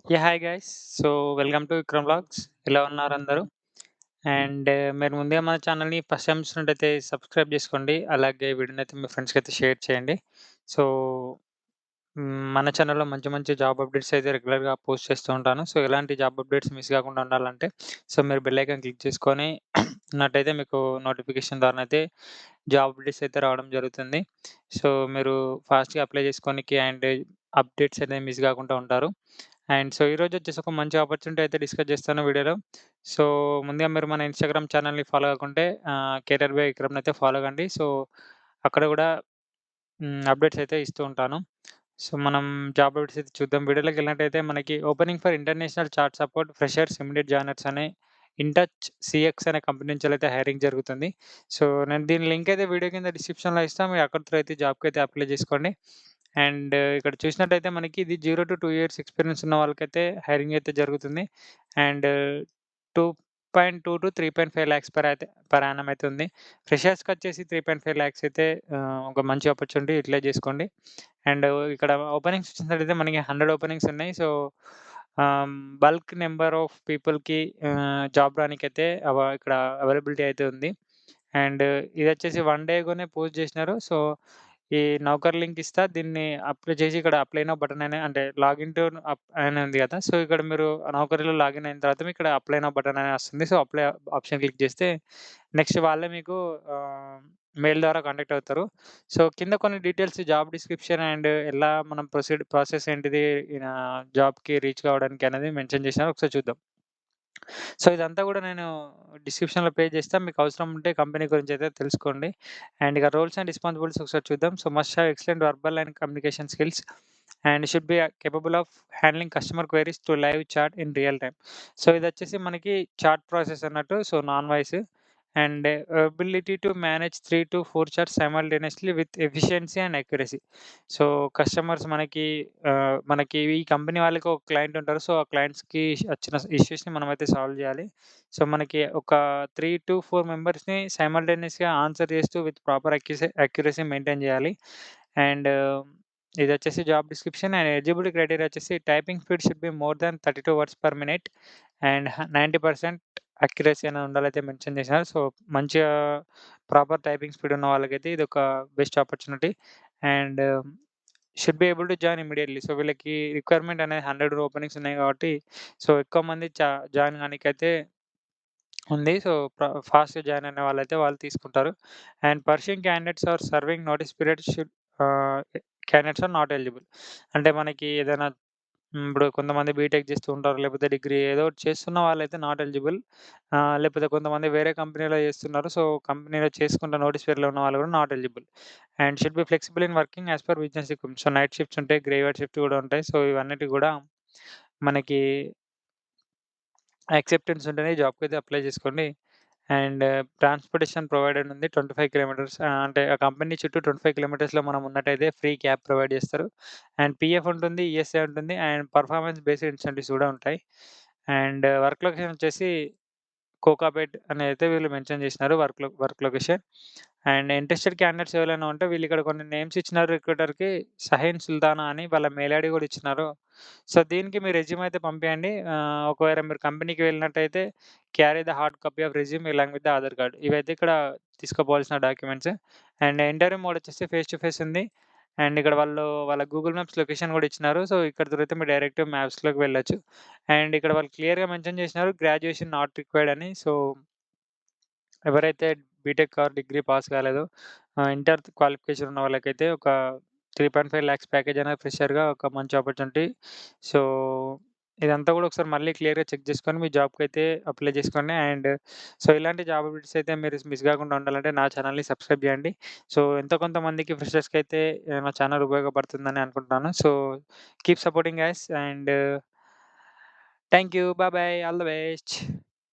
Hi guys. So, welcome to Vikram vlogs. ఎలా ఉన్నారు అందరూ? మీరు ముందుగా మన ఛానల్‌ని ఫస్ట్ టైమ్ చూసినట్టయితే సబ్స్క్రైబ్ చేసుకోండి. అలాగే వీడియోనైతే మీ ఫ్రెండ్స్‌కైతే షేర్ చేయండి. సో, మన ఛానల్‌లో మంచి మంచి జాబ్ అప్డేట్స్ అయితే రెగ్యులర్‌గా పోస్ట్ చేస్తూ ఉంటాను. సో, ఎలాంటి జాబ్ అప్డేట్స్ మిస్ కాకుండా ఉండాలంటే మీరు బెల్ ఐకాన్ క్లిక్ చేసుకొని ఉన్నట్టయితే మీకు నోటిఫికేషన్ ద్వారానైతే జాబ్ అప్డేట్స్ అయితే రావడం జరుగుతుంది. సో, మీరు ఫాస్ట్‌గా అప్లై చేసుకోనికి అండ్ అప్డేట్స్ అనేవి మిస్ కాకుండా ఉంటారు. ఈరోజు వచ్చేసి ఒక మంచి ఆపర్చునిటీ అయితే డిస్కస్ చేస్తాను వీడియోలో. సో, ముందుగా మీరు మన ఇన్‌స్టాగ్రామ్ ఛానల్‌ని ఫాలో కాకుంటే కేరియర్ బై విక్రమ్‌నైతే ఫాలో కండి. సో, అక్కడ కూడా అప్డేట్స్ అయితే ఇస్తూ ఉంటాను. మనం జాబ్ అప్డేట్స్ అయితే చూద్దాం. వీడియోలోకెళ్ళినట్టయితే మనకి opening for international chart support freshers immediate joiners అనే ఇన్‌టచ్ సీఎక్స్ అనే కంపెనీ నుంచెల్లయితే హైరింగ్ జరుగుతుంది. నేను దీని లింక్ అయితే వీడియో కింద డిస్క్రిప్షన్‌లో ఇస్తా. మీరు అక్కడ త్రూ అయితే జాబ్‌కైతే అప్లై చేసుకోండి. ఇక్కడ చూసినట్టయితే మనకి ఇది 0-2 ఇయర్స్ ఎక్స్‌పీరియన్స్ ఉన్న వాళ్ళకైతే హైరింగ్ అయితే జరుగుతుంది. అండ్ 2.2-3.5 లాక్స్ పర్ యానమ్ అయితే ఉంది. ఫ్రెషర్స్‌కొచ్చేసి 3.5 లాక్స్ అయితే ఒక మంచి ఆపర్చునిటీ యుటిలైజ్ చేసుకోండి. అండ్ ఇక్కడ ఓపెనింగ్స్ చూసినట్టయితే మనకి 100 ఓపెనింగ్స్ ఉన్నాయి. ఆహ్, బల్క్ నంబర్ ఆఫ్ పీపుల్‌కి జాబ్ రానీకైతే ఇక్కడ అవైలబిలిటీ అయితే ఉంది. అండ్ ఇదొచ్చేసి 1 డే‌లోనే పోస్ట్ జేసినారు. ఈ నౌకర్ లింక్ ఇస్తా. దీన్ని అప్లై చేసి ఇక్కడ అప్లై నౌ బటన్ అనే అంటే లాగిన్ టు అని ఉంది కదా! ఇక్కడ మీరు నౌకరీలో లాగిన్ అయిన తర్వాత మీకు ఇక్కడ అప్లై నౌ బటన్ అని వస్తుంది. అప్లై ఆప్షన్ క్లిక్ చేస్తే నెక్స్ట్ వాళ్ళే మీకు ఆహ్, మెయిల్ ద్వారా కాంటాక్ట్ అవుతారు. కింద కొన్ని డీటెయిల్స్ జాబ్ డిస్క్రిప్షన్ అండ్ ఎలా మనం ప్రాసెస్ ఏంటిది జాబ్‌కి రీచ్ కావడానికి అనేది మెన్షన్ చేసినారు. ఒకసారి చూద్దాం. ఇదంతా గూడా నేను డిస్క్రిప్షన్‌లో పే చేస్తా. మీకు అవసరం ఉంటే కంపెనీ గురించయితే తెలుసుకోండి. ఇక రోల్స్ అండ్ రెస్పాన్సిబిలిటీస్ ఒకసారి చూద్దాం. Must have excellent verbal and communication skills and should be capable of handling customer queries to live chat in real time. ఇదొచ్చేసి మనకి చాట్ ప్రాసెస్ అన్నట్టు. Non voice and ability to manage 3-4 chats simultaneously with efficiency and accuracy. So, customers మనకి ఈ company వాళ్ళకి ఒక client ఉంటారు. ఆ క్లయింట్స్‌కి వచ్చిన ఇష్యూస్‌ని మనమైతే సాల్వ్ జేయాలి. మనకి ఒక 3-4 మెంబర్స్‌ని సైమల్టేనియస్‌గా ఆన్సర్ చేస్తూ విత్ ప్రాపర్ అక్యురసీ మెయింటైన్ జేయాలి. అండ్ ఇదొచ్చేసి job description and eligibility criteria వచ్చేసి typing speed should be more than 32 words per minute and 90% accuracy అనేది ఉండాలైతే మెన్షన్ చేసినారు. మంచిగా ప్రాపర్ టైపింగ్ స్పీడ్ ఉన్న వాళ్ళకైతే ఇదొక best opportunity. And should be able to join immediately. వీళ్ళకి రిక్వైర్మెంట్ అనేది 100 ఓపెనింగ్స్ ఉన్నాయి కాబట్టి ఎక్కువ మంది జాయిన్ గానీకైతే ఉంది. ఫాస్ట్‌గా జాయిన్ అయిన వాళ్ళు తీసుకుంటారు. And pursuing candidates or serving notice period ah, candidates are not eligible. అంటే మనకి ఏదైనా ఇప్పుడు కొంతమంది బీటెక్ చేస్తూ ఉంటారు. లేకపోతే డిగ్రీ ఏదో ఒకటి చేస్తున్న వాళ్ళైతే నాట్ ఎలిజిబుల్. లేకపోతే కొంతమంది వేరే కంపెనీలో చేస్తున్నారు. కంపెనీలో చేసుకుంట నోటీస్ పీరియడ్‌లో ఉన్న వాళ్ళు కూడా not eligible. And should be flexible in working as per business requirements. Night shifts ఉంటాయి. గ్రేవ్‌యార్డ్ షిఫ్ట్ కూడా ఉంటాయి. ఇవన్నిటికి కూడా మనకి యాక్సెప్టెన్స్ ఉంటేనే ఈ జాబ్‌కైతే అప్లై చేసుకోండి. అండ్ ట్రాన్స్‌పోర్టేషన్ ప్రొవైడెడ్ ఉంది. 25 కిలోమీటర్స్ అంటే ఆ కంపెనీ చుట్టూ 25 కిలోమీటర్స్‌లో మనం ఉన్నట్టయితే ఫ్రీ క్యాబ్ ప్రొవైడ్ చేస్తారు. అండ్ పీఎఫ్ ఉంటుంది, ఈఎస్ఐ ఉంటుంది అండ్ పెర్ఫార్మన్స్ బేస్డ్ ఇన్సెంటివ్స్ కూడా ఉంటాయి. అండ్ వర్క్ లొకేషన్ వచ్చేసి కోకాపేట్ అనైతే వీళ్ళు మెన్షన్ చేసినారు work location. And interested candidates ఎవరైనా ఉంటే వీళ్ళిక్కడ కొన్ని నేమ్స్ ఇచ్చినారు రిక్రూటర్‌కి. షహీన్ సుల్తానా అని వాళ్ళ మెయిల్ ఐడీ కూడా ఇచ్చినారు. దీనికి మీ రెజ్యూమ్ అయితే పంపియండి. ఒకవేళ మీరు కంపెనీకి వెళ్ళినట్టయితే carry the hard copy of resume along with the Aadhaar card. ఇవైతే ఇక్కడ తీసుకుపోవాల్సిన డాక్యుమెంట్స్. అండ్ ఇంటర్వ్యూ మోడ్ వచ్చేసి ఫేస్ టు ఫేస్ ఉంది. అండ్ ఇక్కడ వాళ్ళ గూగుల్ మ్యాప్స్ లొకేషన్ కూడా ఇచ్చినారు. ఇక్కడ దొరికితే మీరు డైరెక్ట్ మ్యాప్స్‌లోకి వెళ్ళొచ్చు. అండ్ ఇక్కడ వాళ్ళు క్లియర్‌గా మెన్షన్ చేసినారు గ్రాడ్యుయేషన్ నాట్ రిక్వైర్డ్ అని. ఎవరైతే బీటెక్ ఆర్ డిగ్రీ పాస్ కాలేదో ఇంటర్ క్వాలిఫికేషన్ ఉన్న వాళ్ళకైతే ఒక 3.5 లాక్స్ ప్యాకేజ్ అనేది ఫ్రెషర్‌గా ఒక మంచి ఆపర్చునిటీ. సో, ఇదంతా కూడా ఒకసారి మళ్ళీ క్లియర్‌గా చెక్ చేసుకొని మీ జాబ్‌కైతే అప్లై చేసుకోండి. ఇలాంటి జాబ్ అప్డేట్స్ అయితే మీరు మిస్ కాకుండా ఉండాలంటే నా ఛానెల్‌ని సబ్స్క్రైబ్ చేయండి. ఎంతో కొంతమందికి ఫ్రెషర్స్‌కైతే నా ఛానెల్ ఉపయోగపడుతుందని అనుకుంటున్నాను. Keep supporting guys and thank you. Bye bye. All the best.